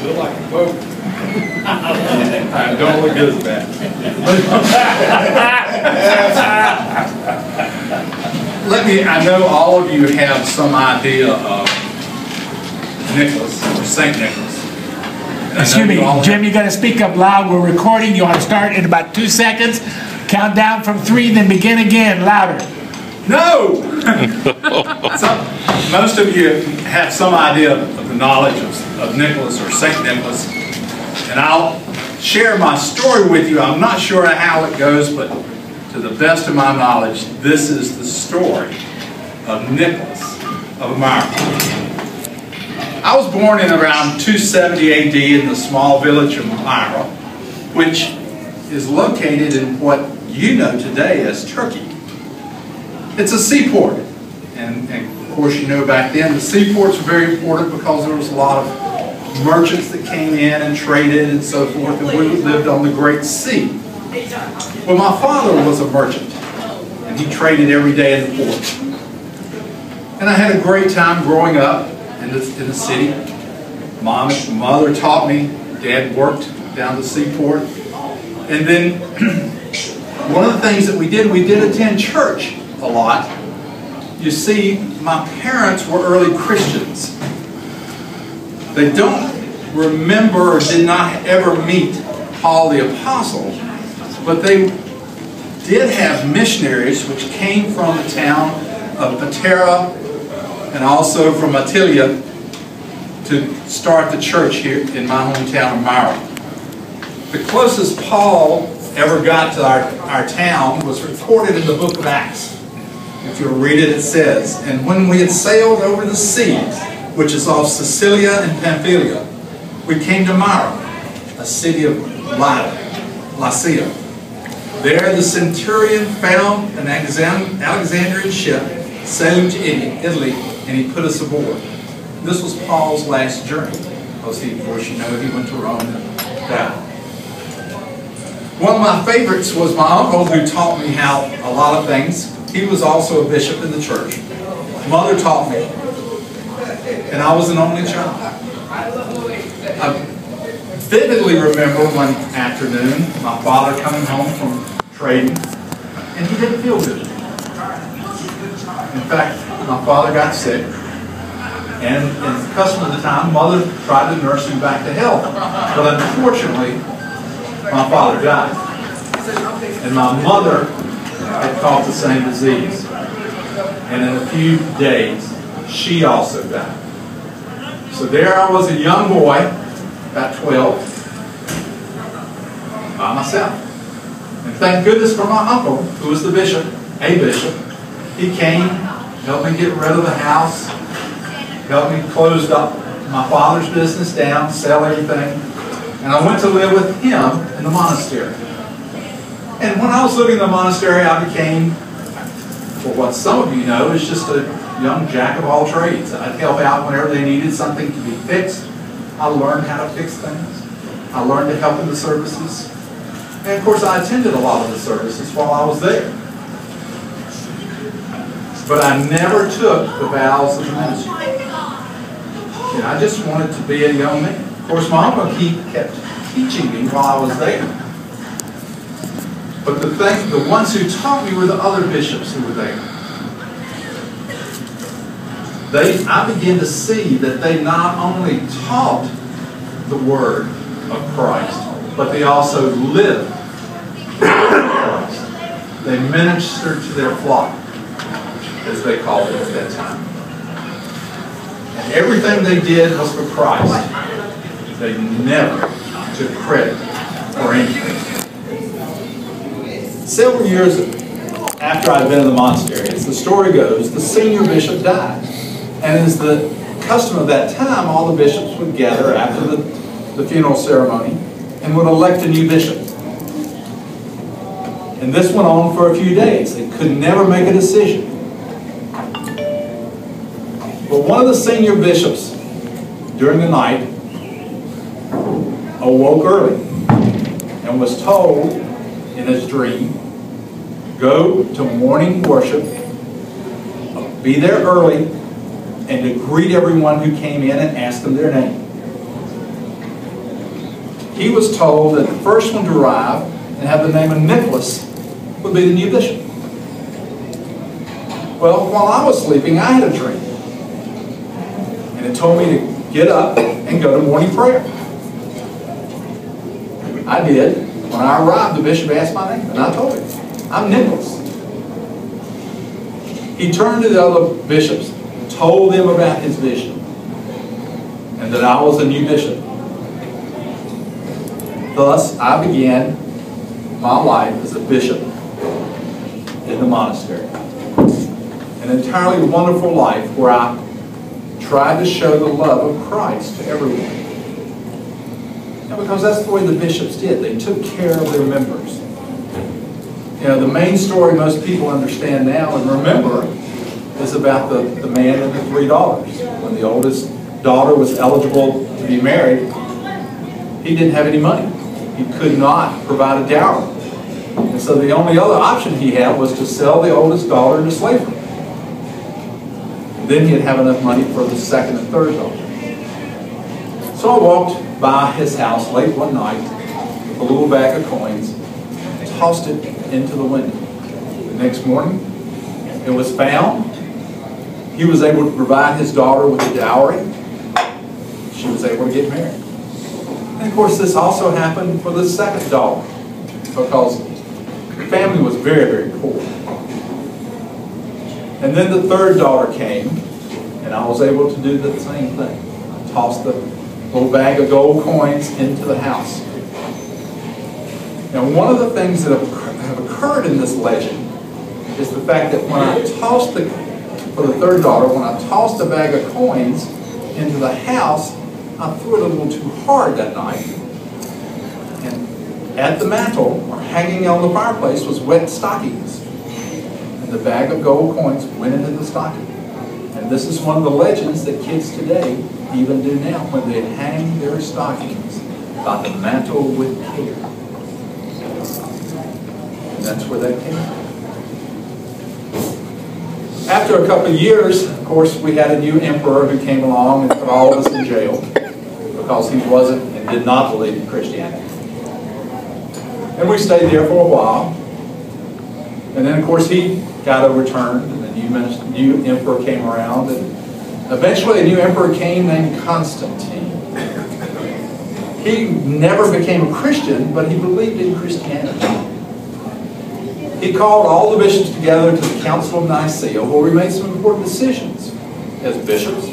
Feel like a boat. Don't look good as bad. I know all of you have some idea of Nicholas, or St. Nicholas. Excuse me, Jim, you got to speak up loud. We're recording. You want to start in about 2 seconds. Count down from 3, then begin again, louder. No! Most of you have some idea of the knowledge of Nicholas or St. Nicholas. And I'll share my story with you. I'm not sure how it goes, but to the best of my knowledge, this is the story of Nicholas of America. I was born in around 270 AD in the small village of Myra, which is located in what you know today as Turkey. It's a seaport, and of course you know back then the seaports were very important because there was a lot of merchants that came in and traded and so forth, and we lived on the Great Sea. Well, my father was a merchant, and he traded every day in the port. And I had a great time growing up in the city. Mother taught me, Dad worked down the seaport. And then one of the things that we did attend church a lot. You see, my parents were early Christians. They don't remember or did not ever meet Paul the Apostle, but they did have missionaries which came from the town of Patara and also from Attilia to start the church here in my hometown of Myra. The closest Paul ever got to our town was recorded in the book of Acts. If you'll read it, it says, "And when we had sailed over the sea, which is off Sicilia and Pamphylia, we came to Myra, a city of Lycia. There the centurion found an Alexandrian ship sailing to Italy, and he put us aboard." This was Paul's last journey, because of course you know he went to Rome and died. One of my favorites was my uncle, who taught me how a lot of things. He was also a bishop in the church. Mother taught me, and I was an only child. I vividly remember one afternoon, my father coming home from trading, and he didn't feel good. In fact, my father got sick, and in the custom of the time, Mother tried to nurse him back to health. But unfortunately, my father died, and my mother had caught the same disease. And in a few days, she also died. So there I was, a young boy, about 12, by myself. And thank goodness for my uncle, who was the bishop, a bishop. He came, helped me get rid of the house, helped me close up my father's business down, sell everything. And I went to live with him in the monastery. And when I was living in the monastery, I became, for what some of you know, is just a young jack of all trades. I'd help out whenever they needed something to be fixed. I learned how to fix things. I learned to help in the services. And of course, I attended a lot of the services while I was there. But I never took the vows of the ministry. And I just wanted to be a young man. Of course, my uncle, he kept teaching me while I was there. But the ones who taught me were the other bishops who were there. I began to see that they not only taught the Word of Christ, but they also lived Christ. They ministered to their flock, as they called it at that time. And everything they did was for Christ. They never took credit for anything. Several years after I'd been in the monastery, as the story goes, the senior bishop died. And as the custom of that time, all the bishops would gather after the funeral ceremony and would elect a new bishop. And this went on for a few days. They could never make a decision. But one of the senior bishops, during the night, awoke early and was told in his dream, go to morning worship, be there early, and to greet everyone who came in and ask them their name. he was told that the first one to arrive and have the name of Nicholas would be the new bishop. Well, while I was sleeping, I had a dream. And it told me to get up and go to morning prayer. I did. When I arrived, the bishop asked my name, and I told him, I'm Nicholas. He turned to the other bishops, told them about his vision, and that I was a new bishop. Thus, I began my life as a bishop in the monastery. An entirely wonderful life where I tried to show the love of Christ to everyone. And because that's the way the bishops did. They took care of their members. You know, the main story most people understand now and remember is about the man and the 3 daughters. When the oldest daughter was eligible to be married, he didn't have any money. He could not provide a dowry. And so the only other option he had was to sell the oldest daughter into slavery. Then he'd have enough money for the second and third daughter. So I walked by his house late one night with a little bag of coins and tossed it into the window. The next morning, it was found. He was able to provide his daughter with a dowry. She was able to get married. And of course, this also happened for the second daughter because the family was very, very poor. And then the third daughter came, and I was able to do the same thing. I tossed the little bag of gold coins into the house. Now, one of the things that have occurred in this legend is the fact that when I tossed for the third daughter, when I tossed the bag of coins into the house, I threw it a little too hard that night. And at the mantle, or hanging on the fireplace, was wet stockings. And the bag of gold coins went into the stocking. And this is one of the legends that kids today even do now when they hang their stockings by the mantle with care. And that's where that came from. After a couple of years, of course, we had a new emperor who came along and put all of us in jail because he wasn't and did not believe in Christianity. And we stayed there for a while. And then, of course, he got overturned, and the new emperor came around, and eventually a new emperor came named Constantine. He never became a Christian, but he believed in Christianity. He called all the bishops together to the Council of Nicaea, where we made some important decisions as bishops.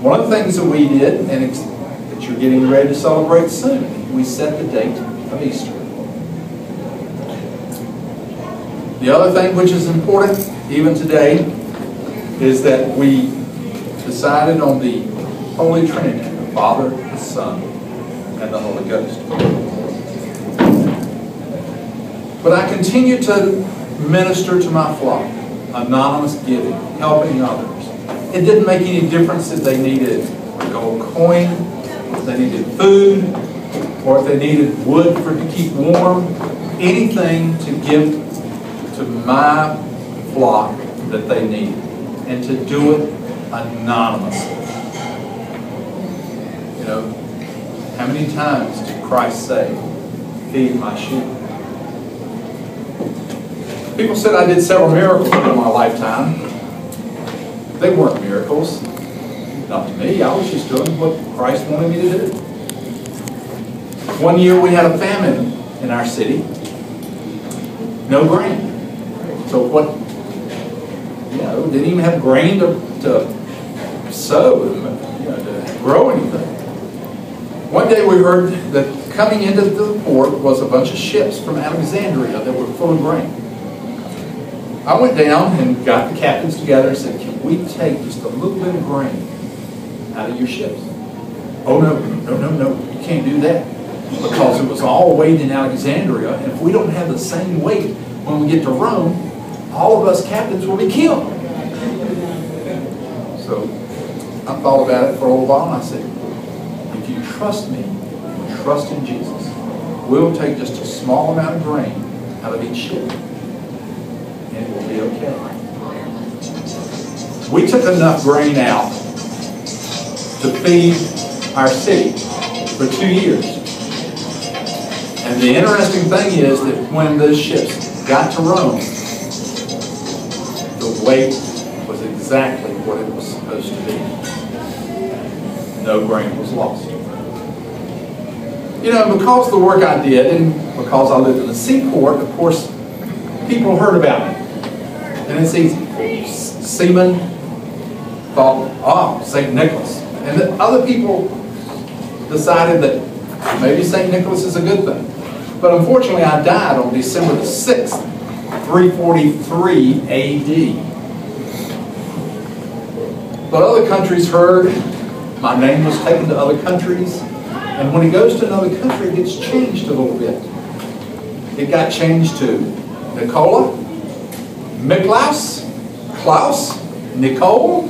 One of the things that we did, and that you're getting ready to celebrate soon, we set the date of Easter. The other thing which is important, even today, is that we decided on the Holy Trinity, the Father, the Son, and the Holy Ghost. But I continue to minister to my flock, anonymous giving, helping others. It didn't make any difference if they needed a gold coin, if they needed food, or if they needed wood to keep warm, anything to give to my flock that they needed, and to do it anonymously. You know, how many times did Christ say, "Feed my sheep"? People said I did several miracles in my lifetime. They weren't miracles. Not to me. I was just doing what Christ wanted me to do. One year we had a famine in our city. No grain. So what, didn't even have grain to sow, to grow anything. One day we heard that coming into the port was a bunch of ships from Alexandria that were full of grain. I went down and got the captains together and said, "Can we take just a little bit of grain out of your ships?" "Oh, no, you can't do that. Because it was all weighed in Alexandria, and if we don't have the same weight when we get to Rome, all of us captains will be killed." So I thought about it for a little while, and I said, if you trust me, and trust in Jesus, we'll take just a small amount of grain out of each ship, and it will be okay. We took enough grain out to feed our city for 2 years. And the interesting thing is that when those ships got to Rome, the weight was exactly what it was supposed to be. No grain was lost. You know, because of the work I did, and because I lived in the seaport, of course, people heard about me. And it's easy. Seamen thought, oh, St. Nicholas. And then other people decided that maybe St. Nicholas is a good thing. But unfortunately, I died on December the 6th, 343 AD. But other countries heard, my name was taken to other countries, and when it goes to another country, it gets changed a little bit. It got changed to Nicola, Miklaus, Klaus, Nicole.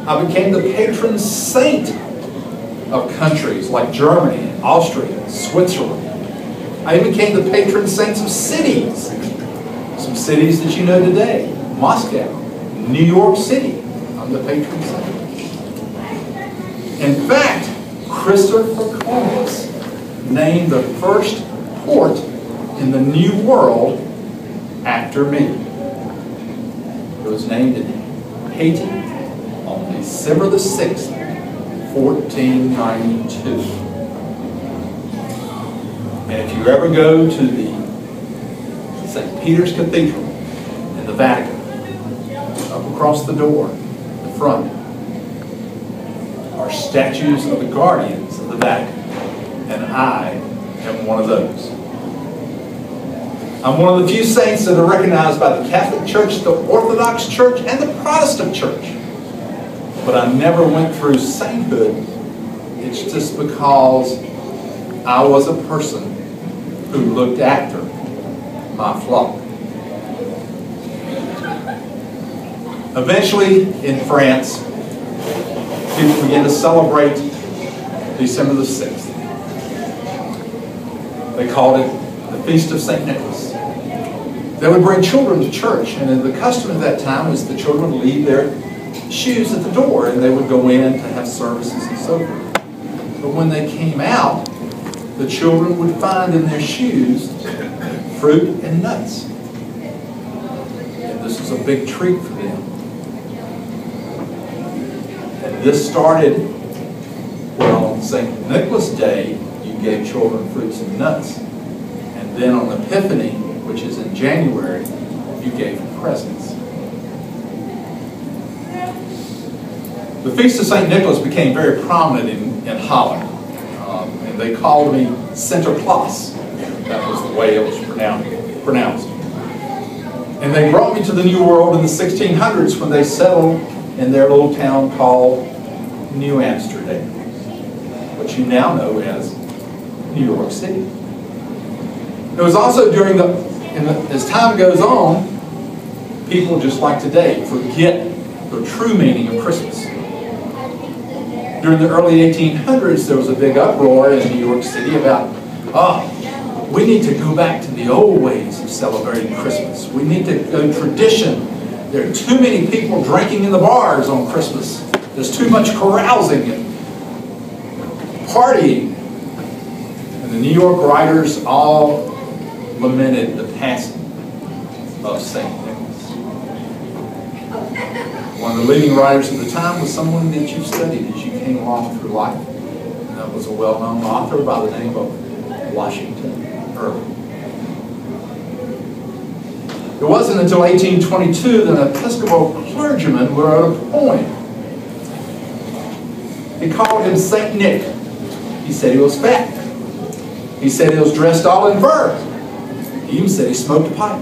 I became the patron saint of countries like Germany, Austria, Switzerland. I even became the patron saints of cities. Some cities that you know today. Moscow, New York City. I'm the patron saint. In fact, Christopher Columbus named the first port in the New World after me. It was named in Haiti on December the 6th, 1492. And if you ever go to the St. Peter's Cathedral in the Vatican, up across the door, the front, are statues of the guardians of the Vatican, and I am one of those. I'm one of the few saints that are recognized by the Catholic Church, the Orthodox Church, and the Protestant Church. But I never went through sainthood. It's just because I was a person who looked after my flock. Eventually, in France, people began to celebrate December the 6th. They called it the Feast of St. Nicholas. They would bring children to church, and the custom at that time was the children would leave their shoes at the door, and they would go in to have services and so forth. But when they came out, the children would find in their shoes fruit and nuts. And this was a big treat for them. And this started, well, on St. Nicholas Day, you gave children fruits and nuts. And then on Epiphany, which is in January, you gave them presents. The Feast of St. Nicholas became very prominent in Holland. And they called me Sinterklaas. That was the way it was pronounced. And they brought me to the New World in the 1600s when they settled in their little town called New Amsterdam, which you now know as New York City. It was also during as time goes on, people just like today forget the true meaning of Christmas. During the early 1800s, there was a big uproar in New York City about, we need to go back to the old ways of celebrating Christmas. We need to go tradition. There are too many people drinking in the bars on Christmas. There's too much carousing and partying. And the New York writers all lamented the passing of St. Nicholas. One of the leading writers of the time was someone that you've studied as you came along through life. And that was a well-known author by the name of Washington Irving. It wasn't until 1822 that an Episcopal clergyman wrote a poem. He called him St. Nick. He said he was fat. He said he was dressed all in fur. He even said he smoked a pipe.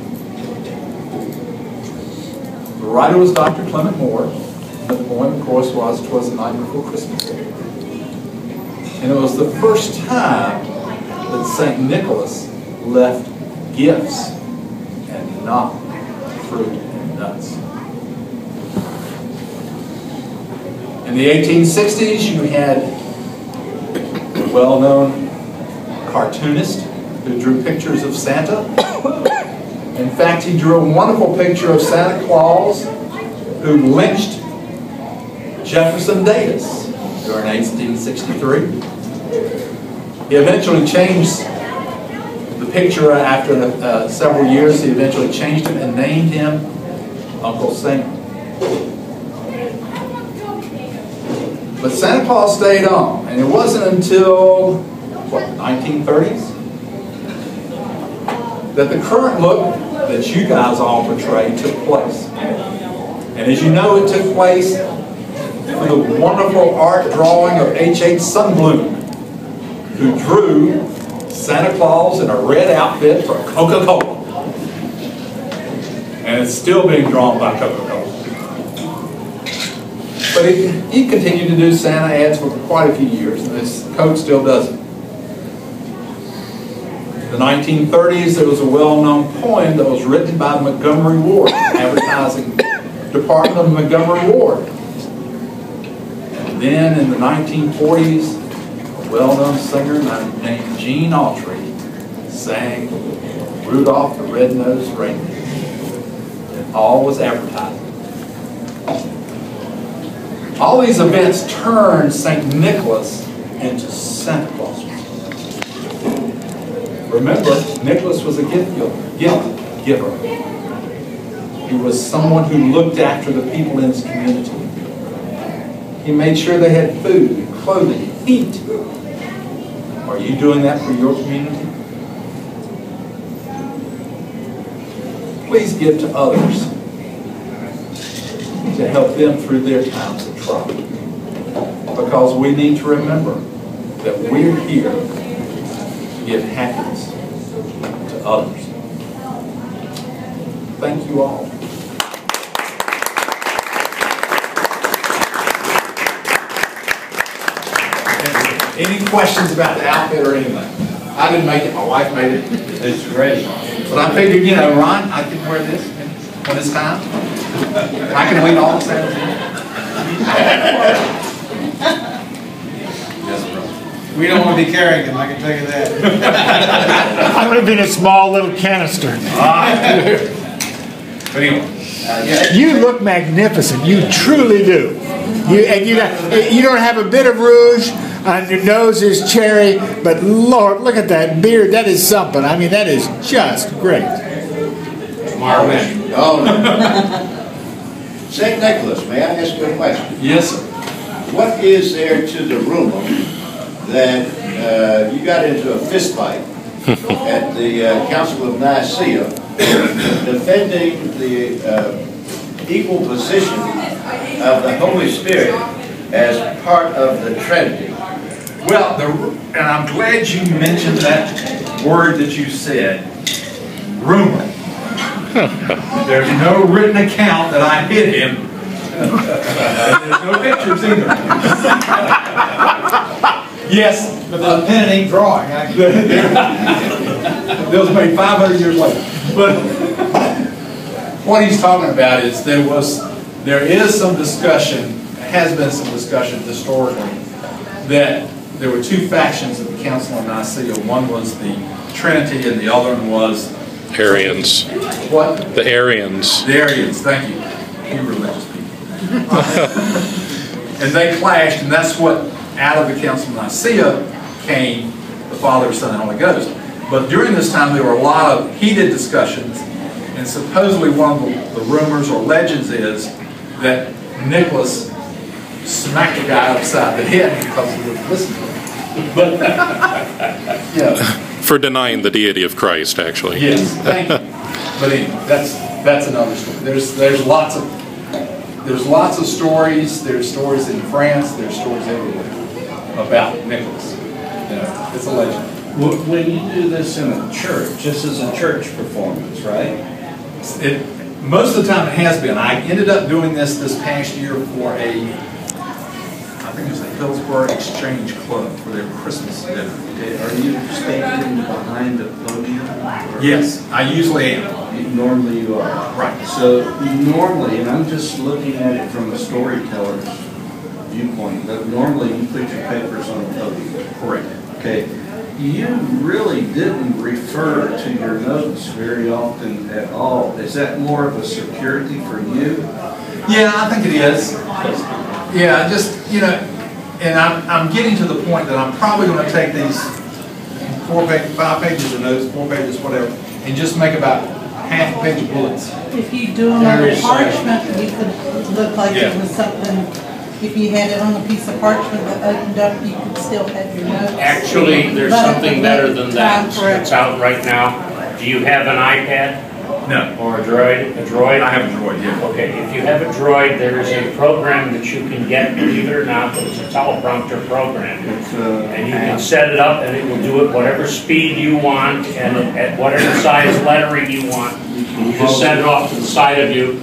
The writer was Dr. Clement Moore. The poem, of course, was "'Twas the Night Before Christmas." And it was the first time that St. Nicholas left gifts and not fruit and nuts. In the 1860s, you had a well-known cartoonist who drew pictures of Santa. In fact, he drew a wonderful picture of Santa Claus who lynched Jefferson Davis during 1863. He eventually changed The picture, after several years, he eventually changed him and named him Uncle Sam. But Santa Claus stayed on, and it wasn't until, what, 1930s? That the current look that you guys all portray took place. And as you know, it took place through the wonderful art drawing of H.H. Sunbloom, who drew Santa Claus in a red outfit for Coca-Cola. And it's still being drawn by Coca-Cola. But he continued to do Santa ads for quite a few years, and this coat still does it. In the 1930s, there was a well-known poem that was written by Montgomery Ward, advertising department of Montgomery Ward. And then in the 1940s, a well-known singer named Gene Autry sang Rudolph the Red-Nosed Reindeer. And all was advertising. All these events turned St. Nicholas into Santa Claus. Remember, Nicholas was a gift giver. He was someone who looked after the people in his community. He made sure they had food, clothing, heat. Are you doing that for your community? Please give to others to help them through their times of trouble. Because we need to remember that we're here to give happiness to others. Thank you all. Any questions about the outfit or anything? I didn't make it, my wife made it. It's great. But I figured, you know, Ron, I can wear this when it's time. I can wait all the time. Yes, bro. We don't want to be carrying them, I can tell you that. I'm going to be in a small little canister. But anyway. You look magnificent. You truly do. You don't have a bit of rouge. And your nose is cherry, but Lord, look at that beard. That is something. I mean, that is just great. Marvin. Oh, no. St. Nicholas, may I ask you a question? Yes, sir. What is there to the rumor that you got into a fist fight at the Council of Nicaea defending the equal position of the Holy Spirit as part of the Trinity? Well, and I'm glad you mentioned that word that you said, rumor. There's no written account that I hit him. And there's no pictures either. Yes. But the pen ain't drawing. Those were made 500 years later. But what he's talking about is there is some discussion, has been some discussion historically, that there were two factions at the Council of Nicaea. One was the Trinity and the other one was Arians. What? The Arians. The Arians, thank you. You religious people. And they clashed, and that's what, out of the Council of Nicaea came the Father, Son, and Holy Ghost. But during this time, there were a lot of heated discussions, and supposedly one of the rumors or legends is that Nicholas smacked the guy upside the head because he wouldn't listen to him. But, yeah. For denying the deity of Christ, actually. Yes, thank you. But anyway, that's another story. There's lots of stories. There's stories in France. There's stories everywhere about Nicholas. You know, it's a legend. When you do this in a church, this is a church performance, right? Most of the time it has been. I ended up doing this past year for I think it was the Hillsborough Exchange Club for their Christmas dinner. Okay, are you standing behind the podium? Yes, I usually am. Normally you are. Right. So normally, and I'm just looking at it from a storyteller's viewpoint, but normally you put your papers on the podium. Correct. Okay. You really didn't refer to your notes very often at all. Is that more of a security for you? Yeah, I think it is. Yeah, just, you know, and I'm getting to the point that I'm probably going to take these 5 pages of notes, 4 pages, whatever, and just make about half a page of bullets. If you do them on parchment, you could look like it was something, if you had it on a piece of parchment that opened up, you could still have your notes. Actually, there's something better than that. It's out right now. Do you have an iPad? No. Or a Droid? A Droid? I have a Droid, yeah. Okay, if you have a Droid, there is a program that you can get, believe it or not, it's a teleprompter program. And you can set it up and it will do it whatever speed you want and at whatever size lettering you want. You just set it off to the side of you.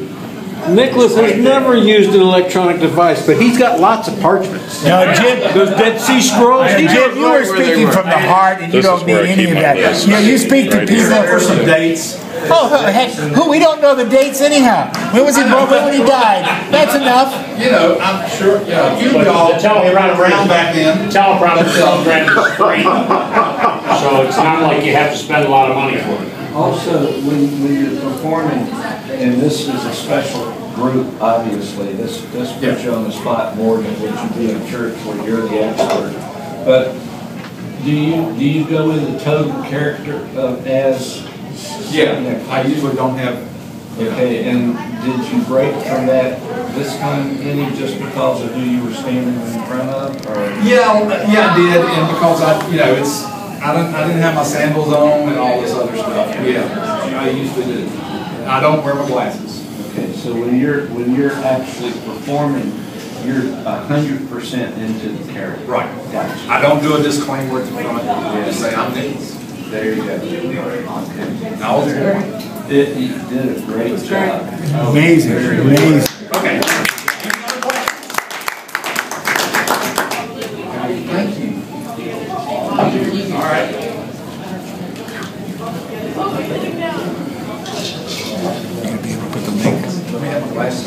Nicholas has never used an electronic device, but he's got lots of parchments. No, Jim, Those Dead Sea Scrolls. Jim, you were speaking from the heart, and you don't need any of that. You know, you speak to people For some dates. Oh, heck, we don't know the dates anyhow. When was he born? When he died? That's enough. You know, I'm sure, yeah, you But all the teleprompter around back then. The teleprompter program is free. So it's not like you have to spend a lot of money for it. Also, when you're performing, and this is a special group, obviously, this puts you on the spot more than would you be in church where you're the expert. But do you go in the total character as? Yeah, I usually don't have. Okay, and did you break from that this time any just because of who you were standing in front of? Or? Yeah, I did, and because I didn't have my sandals on and all this other stuff. Yeah, I usually do. I don't wear my glasses. Okay, so when you're actually performing, you're 100% into the character. Right. Gotcha. I don't do a disclaimer at the front. I just say I'm Nicholas. There you go. Okay. I was born. You did a great job. Amazing, amazing. Okay. Thank you. All right. You're gonna be able to put the link. Let me have my glasses.